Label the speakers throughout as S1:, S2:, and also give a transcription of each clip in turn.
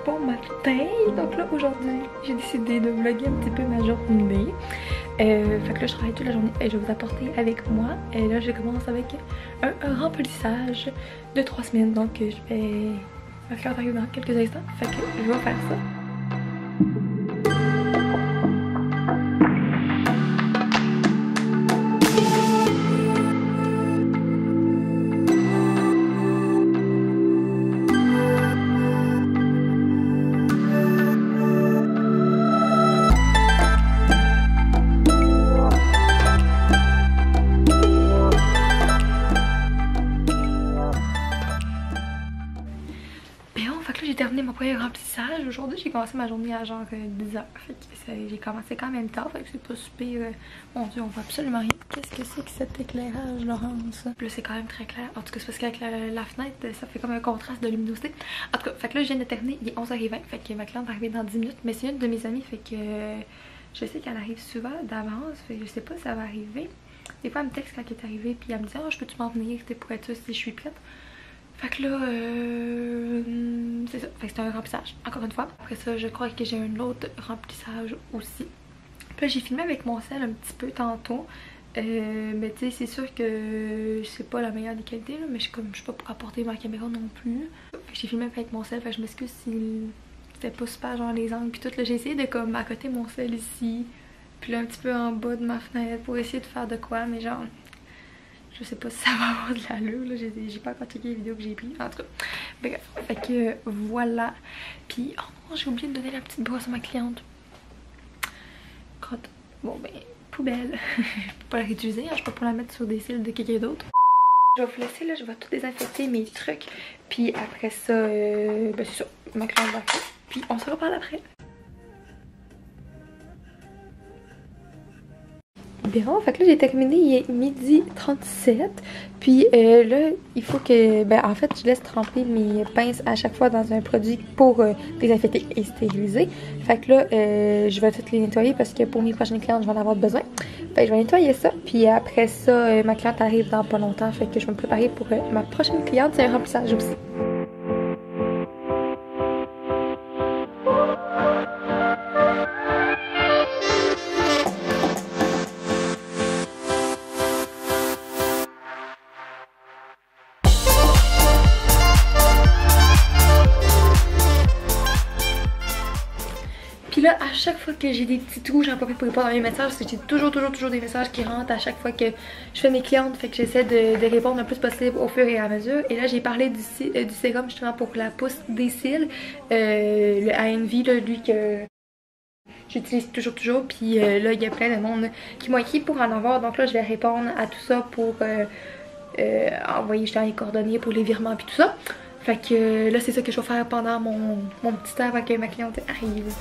S1: bon matin. Donc là aujourd'hui j'ai décidé de vlogger un petit peu ma journée. Fait que là je travaille toute la journée et je vais vous apporter avec moi. Et là je commence avec un remplissage de 3 semaines. Donc je vais faire dans quelques instants. Fait que je vais faire ça. J'ai terminé mon premier remplissage. Aujourd'hui, j'ai commencé ma journée à genre 10h. Fait que j'ai commencé quand même tard. Fait que c'est pas super. Mon Dieu, on voit absolument rien. Qu'est-ce que c'est que cet éclairage, Laurence? Là, c'est quand même très clair. En tout cas, c'est parce qu'avec la fenêtre, ça fait comme un contraste de luminosité. En tout cas, fait que là, je viens de terminer. Il est 11h20. Fait que ma cliente va arriver dans 10 minutes. Mais c'est une de mes amies. Fait que je sais qu'elle arrive souvent d'avance. Fait que je sais pas si ça va arriver. Des fois, elle me texte quand elle est arrivée. Puis elle me dit, oh, je peux-tu m'en venir pour être sûre si je suis prête. Fait que là, c'est ça. Fait que c'est un remplissage, encore une fois. Après ça, je crois que j'ai un autre remplissage aussi. Puis là, j'ai filmé avec mon sel un petit peu tantôt. Mais tu sais, c'est sûr que c'est pas la meilleure des qualités, là, mais je suis pas pour apporter ma caméra non plus. Fait que j'ai filmé avec mon sel, fait que je m'excuse si c'était pas super genre les angles puis tout. Là, j'ai essayé de comme accoter mon sel ici, puis là un petit peu en bas de ma fenêtre pour essayer de faire de quoi, mais genre... Je sais pas si ça va avoir de l'allure, là, j'ai pas encore checké les vidéos que j'ai prises, en tout cas. Bref, fait que voilà. Puis, oh non, j'ai oublié de donner la petite brosse à ma cliente. Crotte. Bon ben, poubelle. Je peux pas la réutiliser, hein, je peux pas la mettre sur des cils de quelqu'un d'autre. Je vais vous laisser, là, je vais tout désinfecter mes trucs. Puis après ça, ben c'est ça, ma cliente va faire. Puis on se reparle après. Bien, fait que là j'ai terminé, il est 12h37. Puis là, il faut que, ben en fait, je laisse tremper mes pinces à chaque fois dans un produit pour désinfecter et stériliser. Fait que là, je vais toutes les nettoyer parce que pour mes prochaines clientes, je vais en avoir besoin. Fait que je vais nettoyer ça. Puis après ça, ma cliente arrive dans pas longtemps. Fait que je vais me préparer pour ma prochaine cliente. C'est un remplissage aussi. Puis là, à chaque fois que j'ai des petits trous, j'en profite pour répondre à mes messages parce que j'ai toujours des messages qui rentrent à chaque fois que je fais mes clientes. Fait que j'essaie de répondre le plus possible au fur et à mesure. Et là, j'ai parlé du sérum justement pour la pousse des cils. Le ANV, là, lui que j'utilise toujours. Puis là, il y a plein de monde qui m'ont écrit pour en avoir. Donc là, je vais répondre à tout ça pour envoyer justement les coordonnées pour les virements puis tout ça. Fait que là, c'est ça que je vais faire pendant mon petit temps avant que ma cliente arrive.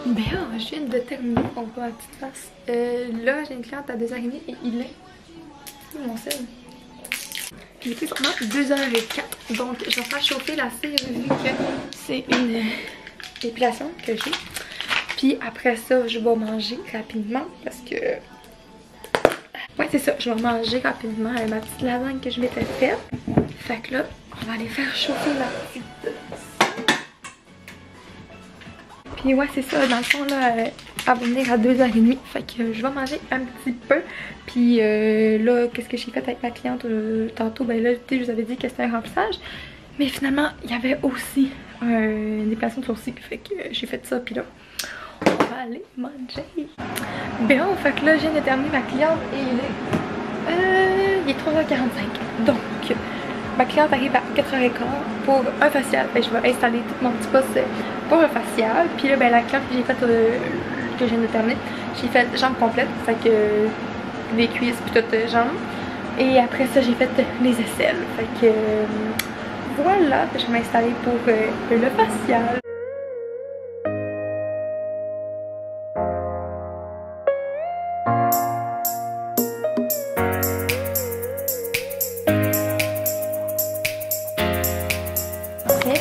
S1: Bien, je viens de terminer, on voit ma petite face. Là, j'ai une cliente à 2h30 et il est mon sel. Il est présentement 2h04. Donc, je vais faire chauffer la cire vu que c'est une épilation que j'ai. Puis après ça, je vais manger rapidement parce que... Ouais, c'est ça, je vais manger rapidement ma petite lasagne que je m'étais faite. Fait que là, on va aller faire chauffer la petite... Puis ouais, c'est ça, dans le fond, là, elle va venir à 2h30. Fait que je vais manger un petit peu. Puis là, qu'est-ce que j'ai fait avec ma cliente tantôt? Ben là, je vous avais dit que c'était un remplissage. Mais finalement, il y avait aussi une épilation de sourcils. Fait que j'ai fait ça, puis là, on va aller manger. Bien, fait que là, je viens de terminer ma cliente et il est 3h45. Donc... ma cliente arrive à 4h15 pour un facial. Fait que je vais installer tout mon petit poste pour un facial. Puis là, ben, la cliente que j'ai faite, que je viens de terminer, j'ai fait jambes complètes. Fait que les cuisses puis toutes jambes. Et après ça, j'ai fait les aisselles. Fait que voilà, je vais m'installer pour le facial.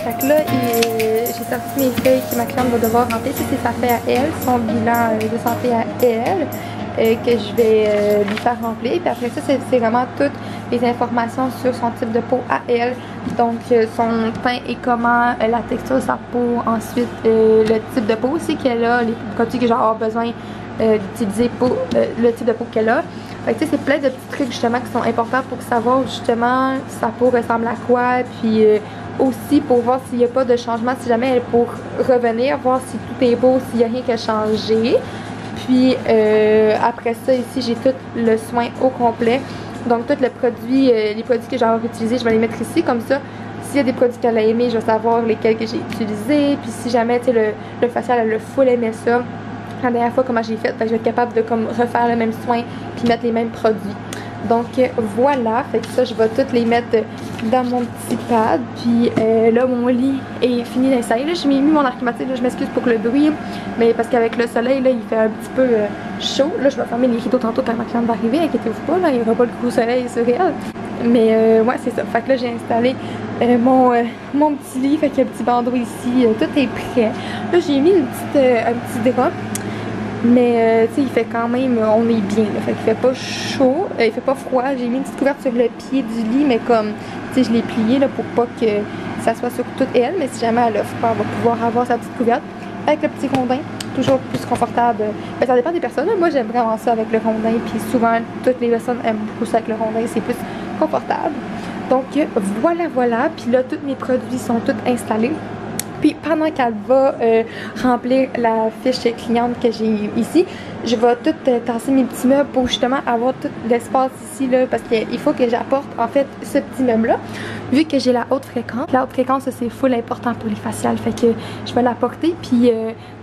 S1: Fait que là, j'ai sorti mes feuilles que ma cliente va devoir remplir. Ça, c'est sa feuille à elle, son bilan de santé à elle. Que je vais lui faire remplir. Puis après ça, c'est vraiment toutes les informations sur son type de peau à elle. Donc, son teint et comment, la texture de sa peau. Ensuite, le type de peau aussi qu'elle a, les produits que j'ai besoin d'utiliser pour le type de peau qu'elle a. Fait que tu sais, c'est plein de petits trucs justement qui sont importants pour savoir justement sa peau ressemble à quoi. Puis aussi pour voir s'il n'y a pas de changement, si jamais elle est pour revenir, voir si tout est beau, s'il n'y a rien qui a changé. Puis après ça, ici, j'ai tout le soin au complet. Donc, tous les produits que j'ai utilisés, je vais les mettre ici. Comme ça, s'il y a des produits qu'elle a aimés, je vais savoir lesquels que j'ai utilisés. Puis si jamais, tu sais, le facial, elle a full aimé ça. La dernière fois, comment j'ai fait, je vais être capable de comme refaire le même soin puis mettre les mêmes produits. Donc voilà, fait que ça, je vais toutes les mettre dans mon petit pad. Puis là, mon lit est fini d'installer. Là, j'ai mis mon air climatisé. Là, je m'excuse pour le bruit, mais parce qu'avec le soleil, là, il fait un petit peu chaud. Là, je vais fermer les rideaux tantôt quand ma cliente va arriver. Inquiétez-vous pas, là, il n'y aura pas le gros soleil sur elle. Mais ouais, c'est ça. Fait que là, j'ai installé mon petit lit. Fait qu'il y a un petit bandeau ici. Tout est prêt. Là, j'ai mis un petit drap. Mais tu sais, il fait quand même, on est bien là, fait qu'il fait pas chaud, il fait pas froid. J'ai mis une petite couverte sur le pied du lit, mais comme, tu sais, je l'ai plié là pour pas que ça soit sur toute elle. Mais si jamais elle a froid, elle va pouvoir avoir sa petite couverte avec le petit rondin, toujours plus confortable. Ben, ça dépend des personnes, moi j'aime vraiment ça avec le rondin, puis souvent toutes les personnes aiment beaucoup ça avec le rondin, c'est plus confortable. Donc voilà, puis là tous mes produits sont tous installés. Puis pendant qu'elle va remplir la fiche cliente que j'ai ici, je vais tout tasser mes petits meubles pour justement avoir tout l'espace ici là, parce qu'il faut que j'apporte en fait ce petit meuble là, vu que j'ai la haute fréquence. La haute fréquence, c'est full important pour les faciales, fait que je vais l'apporter. Puis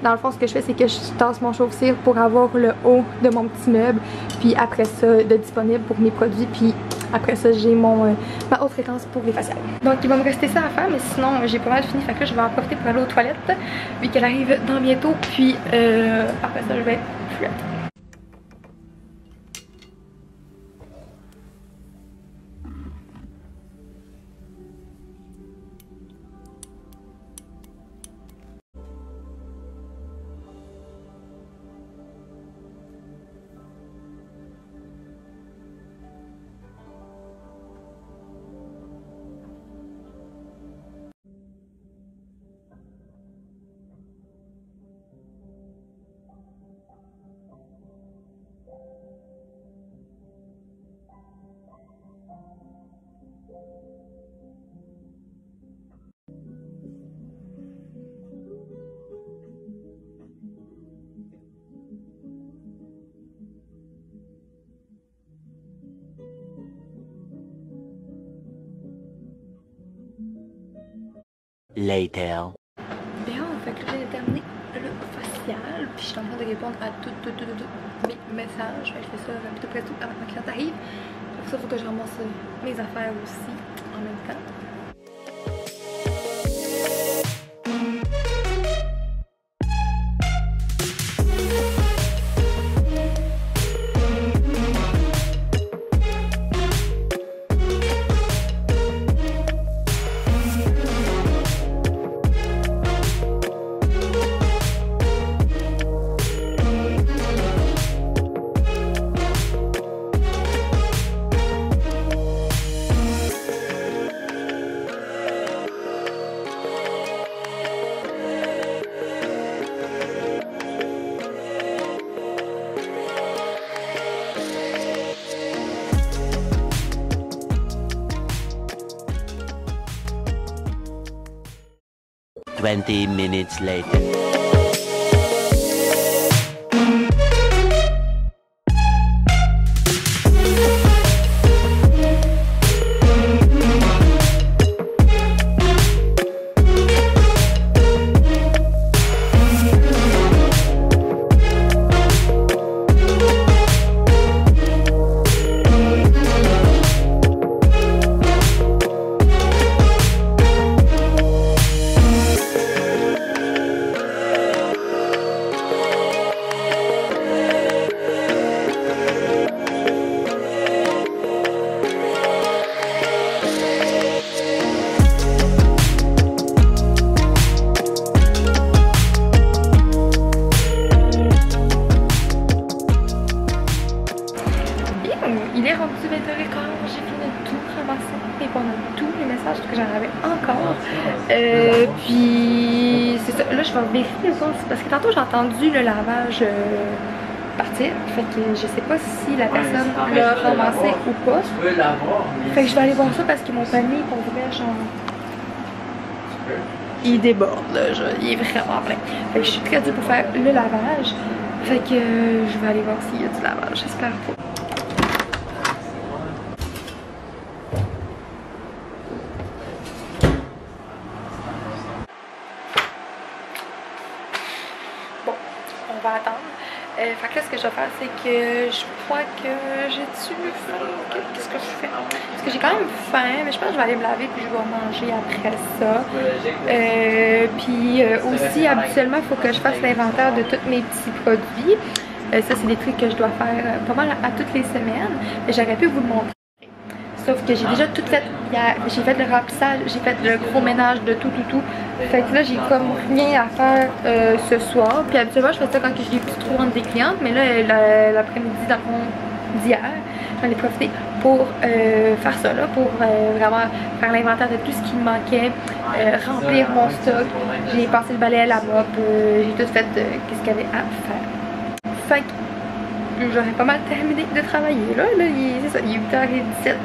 S1: dans le fond, ce que je fais, c'est que je tasse mon chauffe-cire pour avoir le haut de mon petit meuble, puis après ça, de disponible pour mes produits. Puis après ça, j'ai ma haute fréquence pour les faciales. Donc il va me rester ça à faire, mais sinon j'ai pas mal fini. Fait que là, je vais en profiter pour aller aux toilettes, vu qu'elle arrive dans bientôt. Puis après ça, je vais fuir.
S2: Later.
S1: Bien, fait que là, j'ai terminé le facial, puis je suis en train de répondre à tous mes messages. Fait que je fais ça un peu près tout avant que ma cliente arrive. Pour ça, il faut que je ramasse mes affaires aussi en même temps.
S2: Twenty minutes later.
S1: répondre à tous les messages parce que j'en avais encore. Puis c'est ça, là je vais vérifier parce que tantôt j'ai entendu le lavage partir. Fait que je sais pas si la personne l'a ramassé ou pas. Fait que je vais aller voir ça parce que mon panier pour vrai genre il déborde là, il est vraiment plein. Fait que je suis très due pour faire le lavage. Fait que je vais aller voir s'il y a du lavage, j'espère pas. Bon, on va attendre. Fait que là, ce que je vais faire, c'est que je crois que j'ai-tu faim? Qu'est-ce que je fais? Parce que j'ai quand même faim, mais je pense que je vais aller me laver puis je vais manger après ça. Puis aussi, habituellement, il faut que je fasse l'inventaire de tous mes petits produits. Ça, c'est des trucs que je dois faire pas mal à toutes les semaines. Mais j'aurais pu vous le montrer. Sauf que j'ai déjà tout fait hier. J'ai fait le remplissage, j'ai fait le gros ménage de tout. Fait que là, j'ai comme rien à faire ce soir. Puis habituellement, je fais ça quand j'ai des petits trous entre des clientes. Mais là, l'après-midi, dans le fond d'hier, j'en ai profité pour faire ça là, pour vraiment faire l'inventaire de tout ce qui me manquait, remplir mon stock. J'ai passé le balai à la mop, j'ai tout fait qu'est-ce qu'il y avait à faire. Fait que j'aurais pas mal terminé de travailler là, c'est ça, il est 8h17.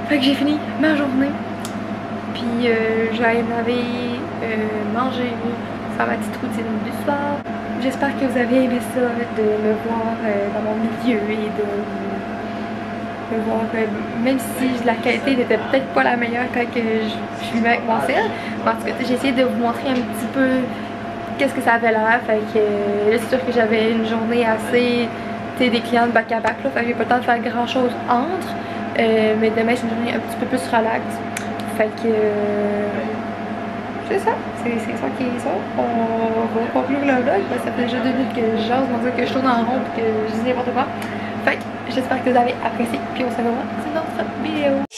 S1: Fait que j'ai fini ma journée. Puis j'allais me laver, manger, faire ma petite routine du soir. J'espère que vous avez aimé ça, de me voir dans mon milieu et de me voir, même si la qualité n'était peut-être pas la meilleure quand je suis avec mon sel. En tout cas, j'ai essayé de vous montrer un petit peu qu'est-ce que ça avait l'air. Fait que là, c'est sûr que j'avais une journée assez, des clientes back à back là, fait que j'ai pas le temps de faire grand chose entre. Mais demain c'est une journée un petit peu plus relax. Fait que c'est ça, c'est ça qui est ça. On va conclure le vlog. Ça fait déjà 2 minutes que je jase, on dirait que je tourne en rond et que je dis n'importe quoi. Fait que j'espère que vous avez apprécié. Puis on se revoit dans une autre vidéo.